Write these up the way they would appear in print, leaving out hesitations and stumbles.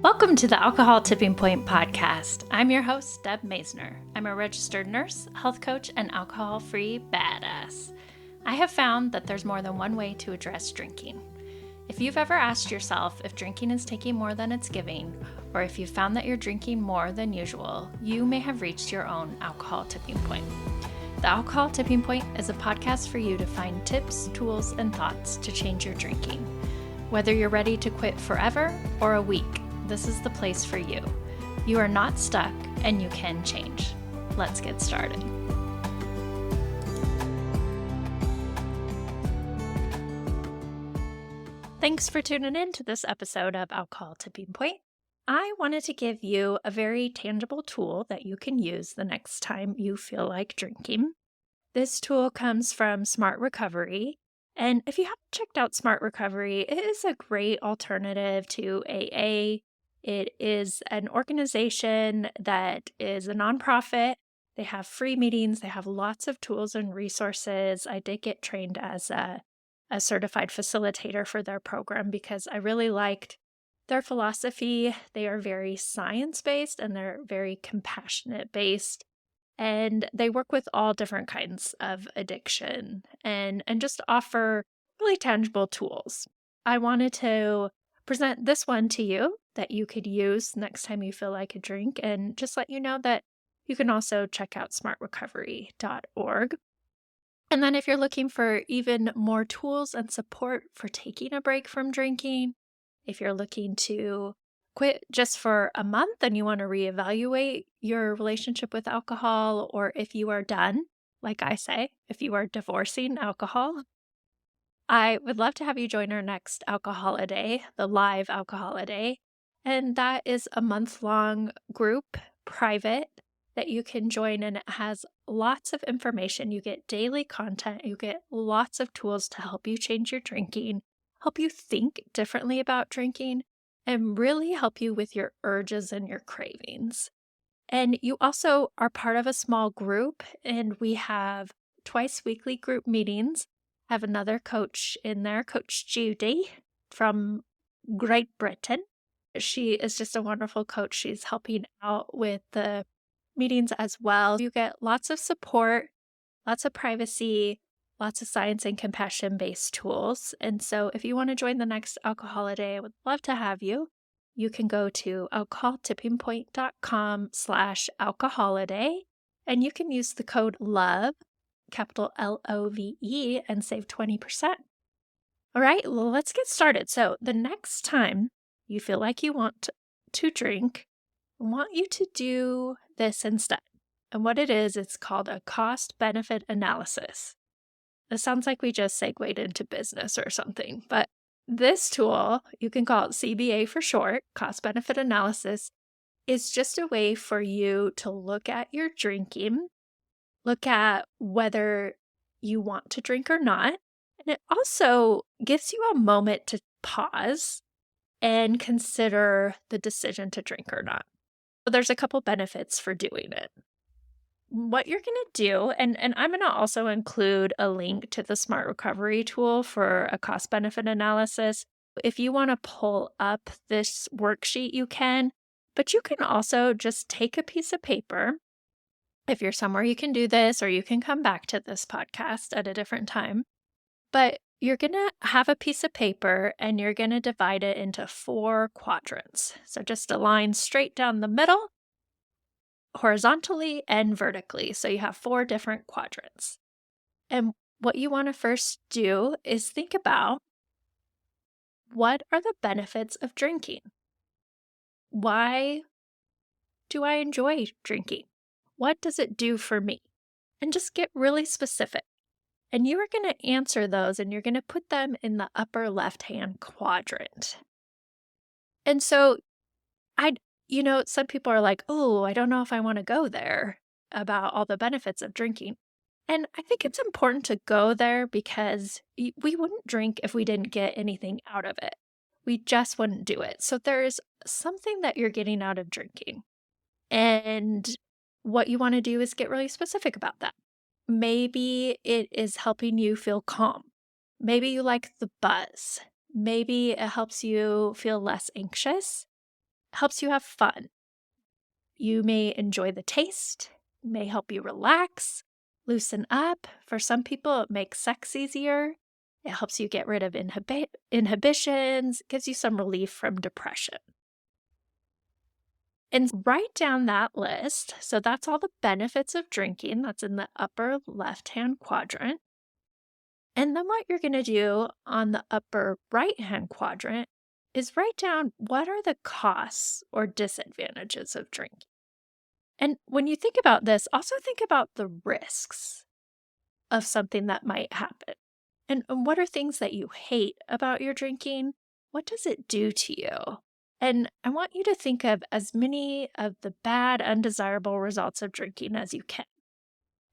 Welcome to the Alcohol Tipping Point podcast. I'm your host, Deb Maisner. I'm a registered nurse, health coach, and alcohol-free badass. I have found that there's more than one way to address drinking. If you've ever asked yourself if drinking is taking more than it's giving, or if you've found that you're drinking more than usual, you may have reached your own alcohol tipping point. The Alcohol Tipping Point is a podcast for you to find tips, tools, and thoughts to change your drinking. Whether you're ready to quit forever or a week, this is the place for you. You are not stuck and you can change. Let's get started. Thanks for tuning in to this episode of Alcohol Tipping Point. I wanted to give you a very tangible tool that you can use the next time you feel like drinking. This tool comes from Smart Recovery. And if you haven't checked out Smart Recovery, it is a great alternative to AA. It is an organization that is a nonprofit. They have free meetings. They have lots of tools and resources. I did get trained as a certified facilitator for their program because I really liked their philosophy. They are very science-based and they're very compassionate-based. And they work with all different kinds of addiction and just offer really tangible tools. I wanted to present this one to you that you could use next time you feel like a drink, and just let you know that you can also check out smartrecovery.org. And then if you're looking for even more tools and support for taking a break from drinking, if you're looking to quit just for a month and you want to reevaluate your relationship with alcohol, or if you are done, like I say, if you are divorcing alcohol, I would love to have you join our next Alcoholiday, the live Alcoholiday. And that is a month-long group, private, that you can join, and it has lots of information. You get daily content, you get lots of tools to help you change your drinking, help you think differently about drinking, and really help you with your urges and your cravings. And you also are part of a small group, and we have twice weekly group meetings. I have another coach in there, Coach Judy from Great Britain. She is just a wonderful coach. She's helping out with the meetings as well. You get lots of support, lots of privacy, lots of science and compassion-based tools. And so if you want to join the next Alcoholiday, I would love to have you. You can go to alcoholtippingpoint.com/alcoholiday, and you can use the code LOVE, capital LOVE, and save 20%. All right, well, let's get started. So the next time you feel like you want to drink, I want you to do this instead. And what it is, it's called a cost-benefit analysis. It sounds like we just segued into business or something, but this tool, you can call it CBA for short, cost-benefit analysis, is just a way for you to look at your drinking, look at whether you want to drink or not, and it also gives you a moment to pause and consider the decision to drink or not. So there's a couple benefits for doing it. What you're going to do, and I'm going to also include a link to the Smart Recovery tool for a cost-benefit analysis. If you want to pull up this worksheet, you can, but you can also just take a piece of paper. If you're somewhere, you can do this, or you can come back to this podcast at a different time. But you're going to have a piece of paper and you're going to divide it into 4 quadrants. So just a line straight down the middle, horizontally and vertically. So you have 4 different quadrants. And what you want to first do is think about, what are the benefits of drinking? Why do I enjoy drinking? What does it do for me? And just get really specific. And you are going to answer those and you're going to put them in the upper left-hand quadrant. And so some people are like, oh, I don't know if I want to go there about all the benefits of drinking. And I think it's important to go there because we wouldn't drink if we didn't get anything out of it. We just wouldn't do it. So there's something that you're getting out of drinking. And what you want to do is get really specific about that. Maybe it is helping you feel calm. Maybe you like the buzz. Maybe it helps you feel less anxious. helps you have fun. You may enjoy the taste, may help you relax, loosen up. For some people, it makes sex easier. It helps you get rid of inhibitions, gives you some relief from depression. And write down that list. So that's all the benefits of drinking. That's in the upper left-hand quadrant. And then what you're going to do on the upper right-hand quadrant is write down what are the costs or disadvantages of drinking. And when you think about this, also think about the risks of something that might happen. And what are things that you hate about your drinking? What does it do to you? And I want you to think of as many of the bad, undesirable results of drinking as you can.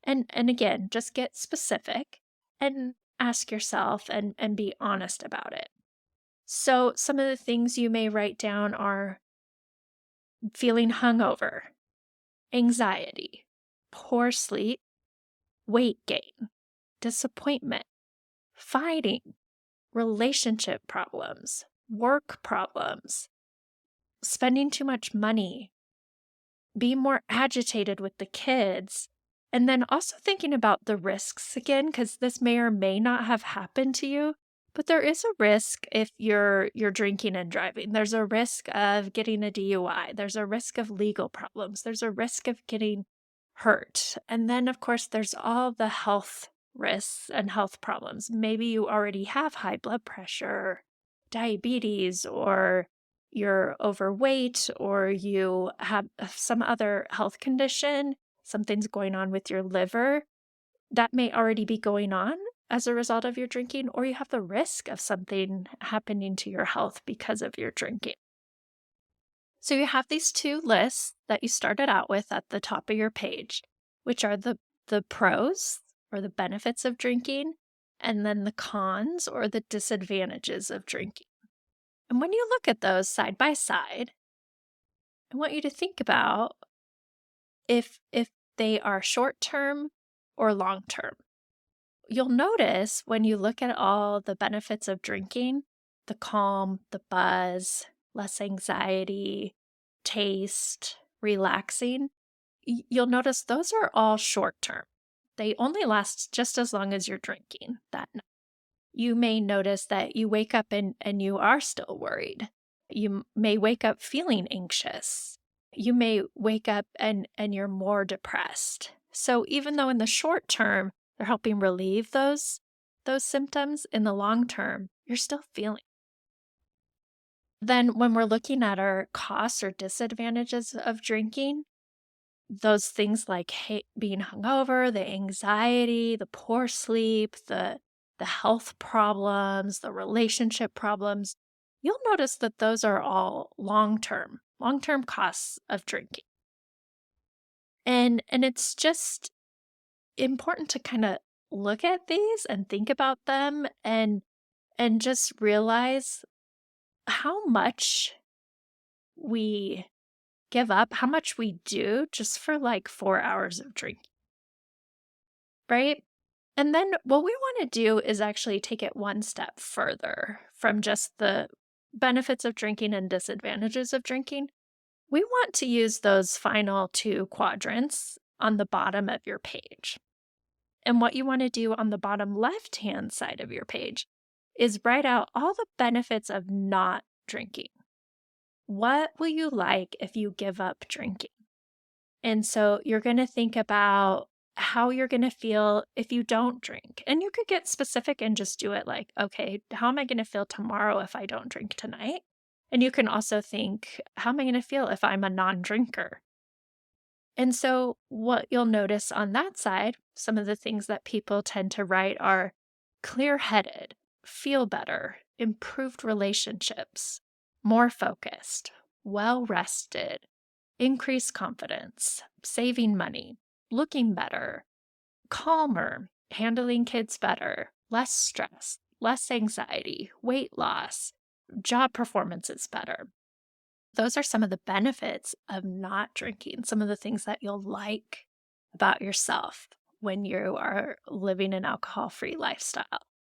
And again, just get specific and ask yourself and be honest about it. So some of the things you may write down are feeling hungover, anxiety, poor sleep, weight gain, disappointment, fighting, relationship problems, work problems, spending too much money, being more agitated with the kids, and then also thinking about the risks again, because this may or may not have happened to you, but there is a risk if you're drinking and driving. There's a risk of getting a DUI. There's a risk of legal problems. There's a risk of getting hurt. And then, of course, there's all the health risks and health problems. Maybe you already have high blood pressure, diabetes, or you're overweight, or you have some other health condition, something's going on with your liver that may already be going on as a result of your drinking, or you have the risk of something happening to your health because of your drinking. So you have these two lists that you started out with at the top of your page, which are the pros or the benefits of drinking, and then the cons or the disadvantages of drinking. And when you look at those side by side, I want you to think about if they are short-term or long-term. You'll notice when you look at all the benefits of drinking, the calm, the buzz, less anxiety, taste, relaxing, you'll notice those are all short-term. They only last just as long as you're drinking that night. You may notice that you wake up and you are still worried. You may wake up feeling anxious. You may wake up and you're more depressed. So even though in the short term, they're helping relieve those symptoms, in the long term, you're still feeling. Then when we're looking at our costs or disadvantages of drinking, those things like being hungover, the anxiety, the poor sleep, the health problems, the relationship problems, you'll notice that those are all long-term costs of drinking. And it's just important to kind of look at these and think about them and just realize how much we give up, how much we do just for like 4 hours of drinking, right? And then what we want to do is actually take it one step further from just the benefits of drinking and disadvantages of drinking. We want to use those final two quadrants on the bottom of your page. And what you want to do on the bottom left-hand side of your page is write out all the benefits of not drinking. What will you like if you give up drinking? And so you're going to think about how you're going to feel if you don't drink. And you could get specific and just do it like, okay, how am I going to feel tomorrow if I don't drink tonight? And you can also think, how am I going to feel if I'm a non-drinker? And so what you'll notice on that side, some of the things that people tend to write are clear-headed, feel better, improved relationships, more focused, well-rested, increased confidence, saving money, looking better, calmer, handling kids better, less stress, less anxiety, weight loss, job performance is better. Those are some of the benefits of not drinking, some of the things that you'll like about yourself when you are living an alcohol-free lifestyle,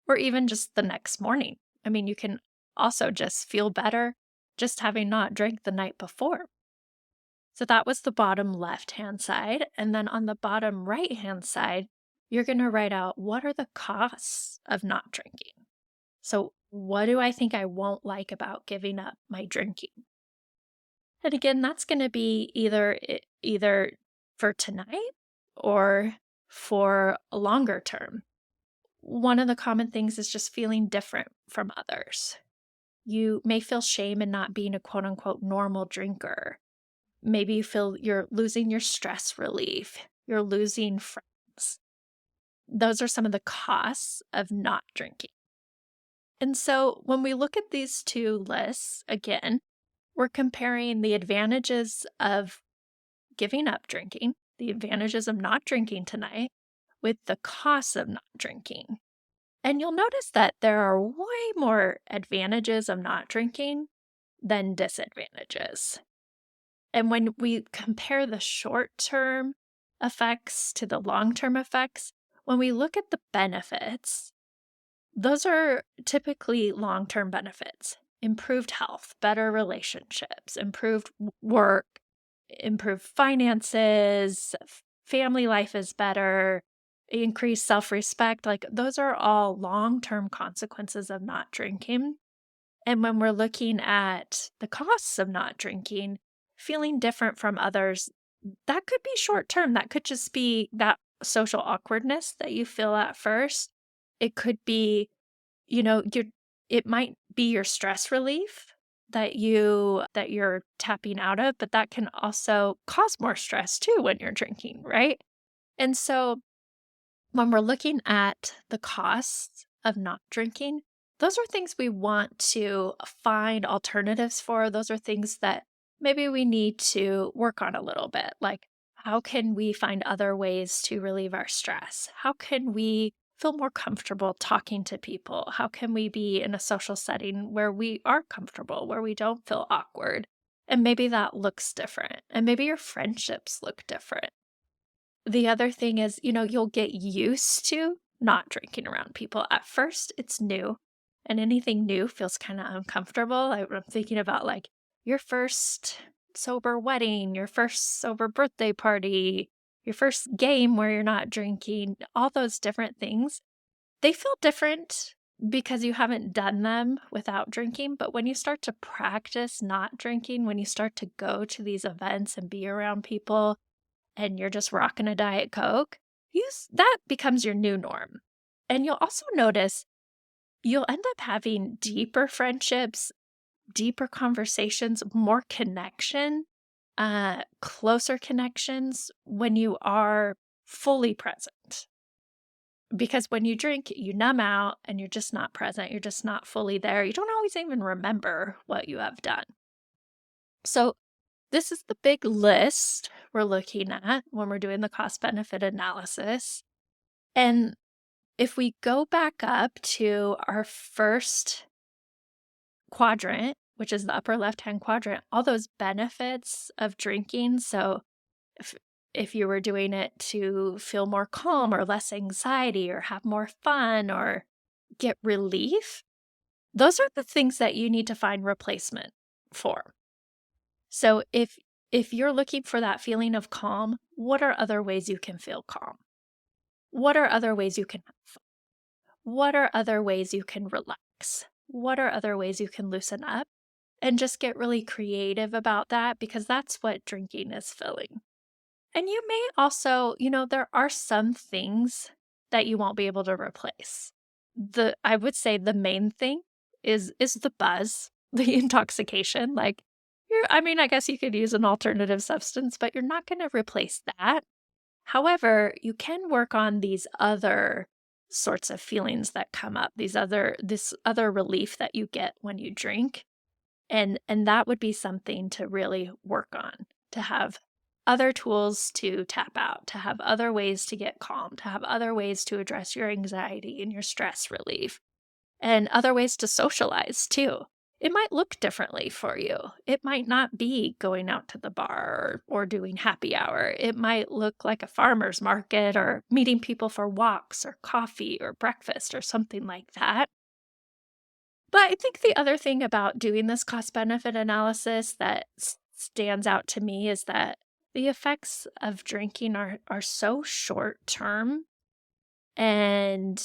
or even just the next morning. I mean, you can also just feel better, just having not drank the night before. So that was the bottom left-hand side. And then on the bottom right-hand side, you're going to write out what are the costs of not drinking. So what do I think I won't like about giving up my drinking? And again, that's going to be either for tonight or for a longer term. One of the common things is just feeling different from others. You may feel shame in not being a quote unquote normal drinker. Maybe you feel you're losing your stress relief, you're losing friends. Those are some of the costs of not drinking. And so when we look at these two lists, again, we're comparing the advantages of giving up drinking, the advantages of not drinking tonight, with the costs of not drinking. And you'll notice that there are way more advantages of not drinking than disadvantages. And when we compare the short-term effects to the long-term effects, when we look at the benefits, those are typically long-term benefits. Improved health, better relationships, improved work, improved finances, family life is better, increased self-respect. Like those are all long-term consequences of not drinking. And when we're looking at the costs of not drinking, feeling different from others, that could be short-term. That could just be that social awkwardness that you feel at first. It could be, it might be your stress relief that you're tapping out of, but that can also cause more stress too when you're drinking, right? And so when we're looking at the costs of not drinking, those are things we want to find alternatives for. Those are things that maybe we need to work on a little bit. Like, how can we find other ways to relieve our stress? How can we feel more comfortable talking to people? How can we be in a social setting where we are comfortable, where we don't feel awkward? And maybe that looks different. And maybe your friendships look different. The other thing is, you'll get used to not drinking around people. At first, it's new, and anything new feels kind of uncomfortable. I'm thinking about like your first sober wedding, your first sober birthday party, your first game where you're not drinking, all those different things. They feel different because you haven't done them without drinking. But when you start to practice not drinking, when you start to go to these events and be around people, and you're just rocking a Diet Coke, that becomes your new norm. And you'll also notice you'll end up having deeper friendships, deeper conversations, more connection, closer connections when you are fully present. Because when you drink, you numb out and you're just not present. You're just not fully there. You don't always even remember what you have done. So this is the big list we're looking at when we're doing the cost-benefit analysis. And if we go back up to our first quadrant, which is the upper left-hand quadrant, all those benefits of drinking. So if you were doing it to feel more calm or less anxiety or have more fun or get relief, those are the things that you need to find replacement for. So if you're looking for that feeling of calm, what are other ways you can feel calm? What are other ways you can have fun? What are other ways you can relax? What are other ways you can loosen up? And just get really creative about that, because that's what drinking is filling. And you may also, there are some things that you won't be able to replace. I would say the main thing is the buzz, the intoxication. Like, I guess you could use an alternative substance, but you're not going to replace that. However, you can work on these other sorts of feelings that come up, this other relief that you get when you drink. And that would be something to really work on, to have other tools to tap out, to have other ways to get calm, to have other ways to address your anxiety and your stress relief, and other ways to socialize too. It might look differently for you. It might not be going out to the bar or doing happy hour. It might look like a farmer's market or meeting people for walks or coffee or breakfast or something like that. But I think the other thing about doing this cost benefit analysis that stands out to me is that the effects of drinking are so short term, and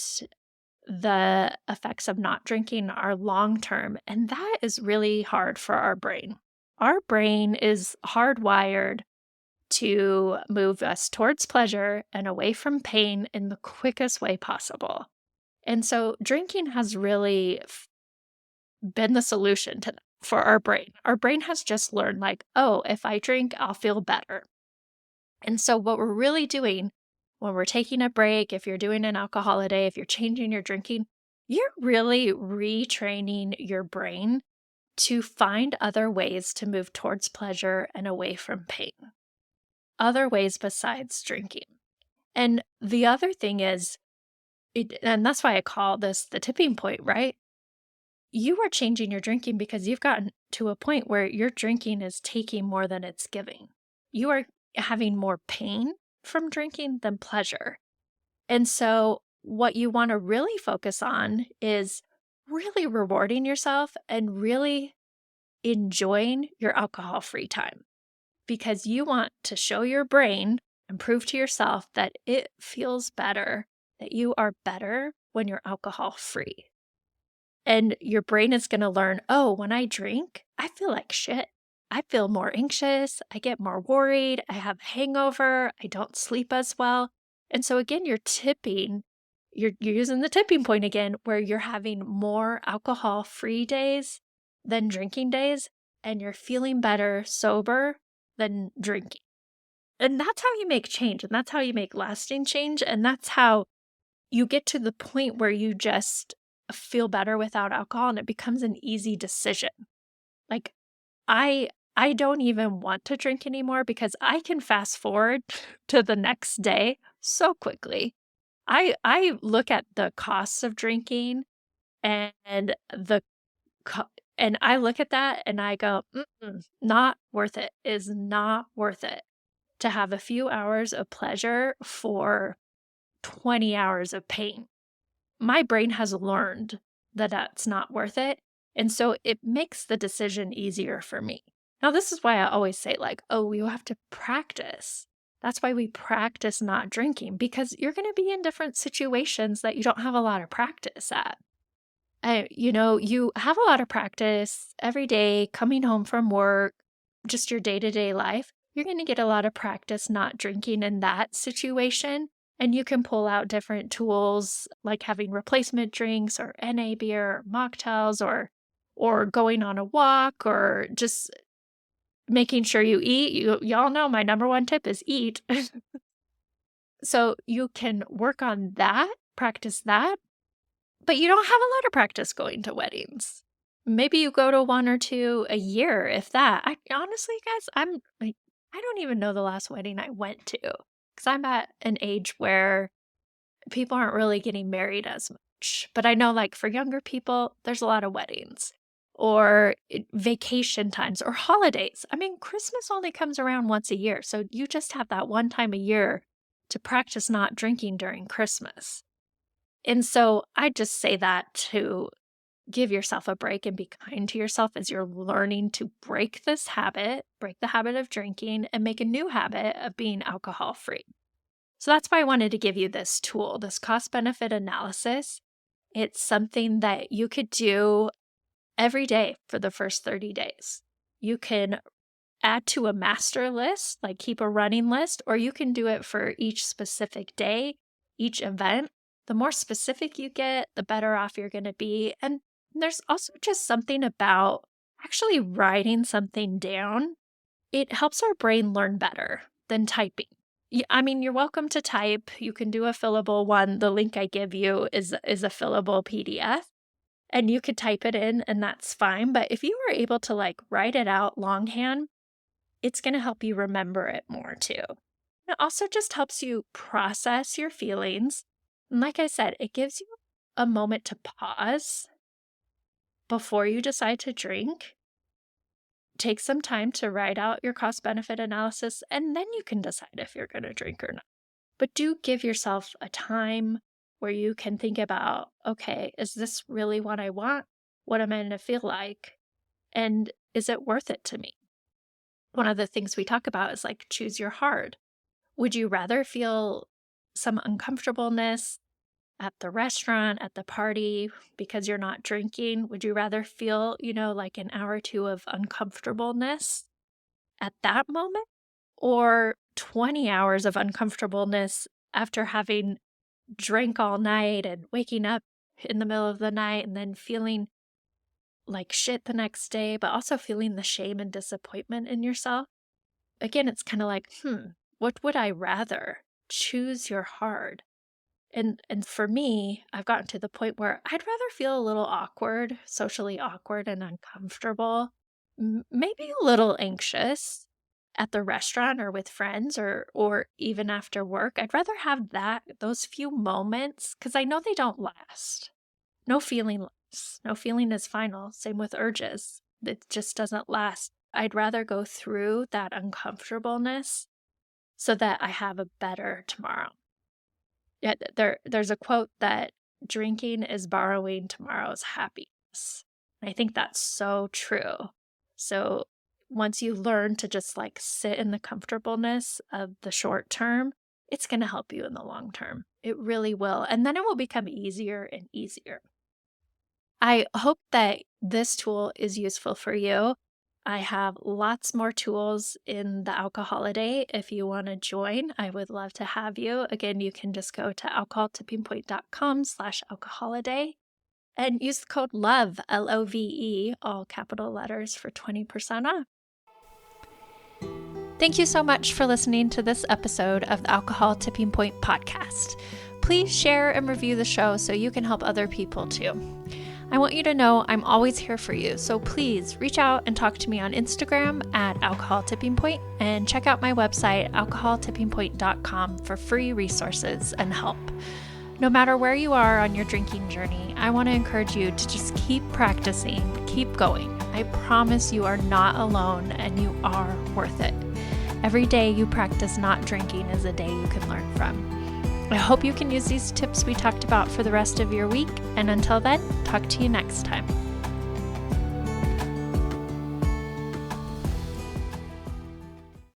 the effects of not drinking are long term, and that is really hard for our brain. Our brain is hardwired to move us towards pleasure and away from pain in the quickest way possible. And so drinking has really been the solution to that for our brain. Our brain has just learned, like, oh, if I drink, I'll feel better. And so, what we're really doing when we're taking a break, if you're doing an alcohol a day, if you're changing your drinking, you're really retraining your brain to find other ways to move towards pleasure and away from pain, other ways besides drinking. And the other thing is, and that's why I call this the tipping point, right? You are changing your drinking because you've gotten to a point where your drinking is taking more than it's giving. You are having more pain from drinking than pleasure. And so, what you want to really focus on is really rewarding yourself and really enjoying your alcohol free time, because you want to show your brain and prove to yourself that it feels better, that you are better when you're alcohol free. And your brain is going to learn, oh, when I drink, I feel like shit. I feel more anxious. I get more worried. I have a hangover. I don't sleep as well. And so, again, you're using the tipping point again, where you're having more alcohol free days than drinking days, and you're feeling better sober than drinking. And that's how you make change. And that's how you make lasting change. And that's how you get to the point where you just feel better without alcohol, and it becomes an easy decision. Like, I don't even want to drink anymore because I can fast forward to the next day so quickly. I look at the costs of drinking and and I look at that and I go, not worth it. Is not worth it to have a few hours of pleasure for 20 hours of pain. My brain has learned that that's not worth it. And so it makes the decision easier for me. Now, this is why I always say, like, oh, you have to practice. That's why we practice not drinking, because you're going to be in different situations that you don't have a lot of practice at. You have a lot of practice every day coming home from work, just your day-to-day life. You're going to get a lot of practice not drinking in that situation. And you can pull out different tools like having replacement drinks or NA beer or mocktails, or going on a walk, or just making sure you eat. Y'all know my number one tip is eat. So you can work on that, practice that, but you don't have a lot of practice going to weddings. Maybe you go to one or two a year, if that. I honestly, guys, I don't even know the last wedding I went to, because I'm at an age where people aren't really getting married as much. But I know, like, for younger people, there's a lot of weddings or vacation times or holidays. I mean, Christmas only comes around once a year. So you just have that one time a year to practice not drinking during Christmas. And so I just say that to give yourself a break and be kind to yourself as you're learning to break the habit of drinking, and make a new habit of being alcohol free. So that's why I wanted to give you this tool, this cost benefit analysis. It's something that you could do every day for the first 30 days. You can add to a master list, like keep a running list, or you can do it for each specific day, each event. The more specific you get, the better off you're going to be. And there's also just something about actually writing something down. It helps our brain learn better than typing. I mean, you're welcome to type. You can do a fillable one. The link I give you is a fillable PDF, and you could type it in, and that's fine. But if you were able to, like, write it out longhand, it's going to help you remember it more too. It also just helps you process your feelings. And like I said, it gives you a moment to pause before you decide to drink. Take some time to write out your cost benefit analysis, and then you can decide if you're going to drink or not. But do give yourself a time where you can think about, okay, is this really what I want? What am I going to feel like? And is it worth it to me? One of the things we talk about is like, choose your hard. Would you rather feel some uncomfortableness at the restaurant, at the party, because you're not drinking? Would you rather feel, like an hour or two of uncomfortableness at that moment, or 20 hours of uncomfortableness after having drank all night and waking up in the middle of the night and then feeling like shit the next day, but also feeling the shame and disappointment in yourself? Again, it's kind of like, what would I rather? Choose your hard. And for me, I've gotten to the point where I'd rather feel a little awkward, socially awkward and uncomfortable, maybe a little anxious at the restaurant or with friends or even after work. I'd rather have those few moments, because I know they don't last. No feeling lasts. No feeling is final. Same with urges. It just doesn't last. I'd rather go through that uncomfortableness so that I have a better tomorrow. Yeah, there's a quote that drinking is borrowing tomorrow's happiness. And I think that's so true. So once you learn to just like sit in the comfortableness of the short term, it's going to help you in the long term. It really will. And then it will become easier and easier. I hope that this tool is useful for you. I have lots more tools in the Alcoholiday. If you want to join, I would love to have you. Again, you can just go to alcoholtippingpoint.com/alcoholiday and use the code LOVE, LOVE, all capital letters, for 20% off. Thank you so much for listening to this episode of the Alcohol Tipping Point podcast. Please share and review the show so you can help other people too. I want you to know I'm always here for you, so please reach out and talk to me on Instagram at Alcohol Tipping Point, and check out my website, alcoholtippingpoint.com, for free resources and help. No matter where you are on your drinking journey, I want to encourage you to just keep practicing, keep going. I promise you are not alone and you are worth it. Every day you practice not drinking is a day you can learn from. I hope you can use these tips we talked about for the rest of your week, and until then, talk to you next time.